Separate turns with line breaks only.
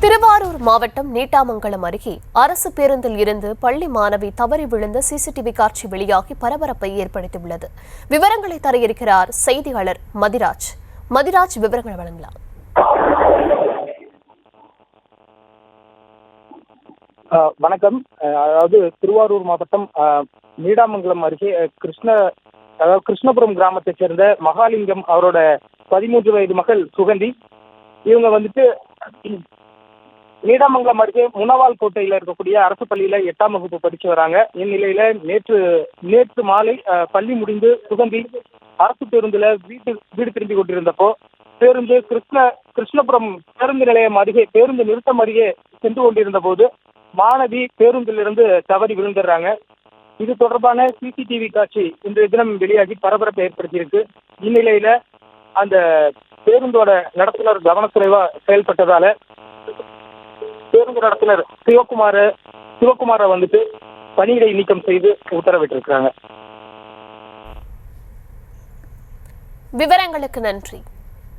திருவாரூர் மாவட்டம் நீட்டாமங்கலம் அருகே அரசு பேருந்தில் இருந்து பள்ளி மாணவி தவறி விழுந்த சிசிடிவி காட்சி வெளியாகி பரபரப்பை ஏற்படுத்தியுள்ளது. விவரங்களை தர இருக்கிறார் செய்தியாளர் மதிராஜ். மதிராஜ், விவரங்களை வழங்கலாம்.
வணக்கம். அதாவது திருவாரூர் மாவட்டம் நீடாமங்கலம் அருகே கிருஷ்ணபுரம் கிராமத்தைச் சேர்ந்த மகாலிங்கம் அவரோட 13 வயது மகள் சுகந்தி. இவங்க வந்துட்டு நீடாமங்கலம் அருகே முனவால் கோட்டையில இருக்கக்கூடிய அரசு பள்ளியில 8ஆம் வகுப்பு படிச்சு வராங்க. இந்நிலையில நேற்று மாலை பள்ளி முடிந்து சுகந்தி அரசு பேருந்துல வீடு திரும்பி கொண்டிருந்தப்போ பேருந்து கிருஷ்ணபுரம் பேருந்து நிலையம் அருகே பேருந்து நிறுத்தம் அருகே சென்று கொண்டிருந்த போது மாணவி பேருந்திலிருந்து தவறி விழுந்துடுறாங்க. இது தொடர்பான சிசிடிவி காட்சி இன்றைய தினம் வெளியாகி பரபரப்பை ஏற்படுத்தியிருக்கு. இந்நிலையில அந்த பேருந்தோட நடத்துனர் கவனக்குறைவா செயல்பட்டதால பேருந்து நடத்துனர் சிவகுமாரை வந்துட்டு பணியிடை நீக்கம் செய்து உத்தரவிட்டிருக்கிறாங்க.
விவரங்களுக்கு நன்றி.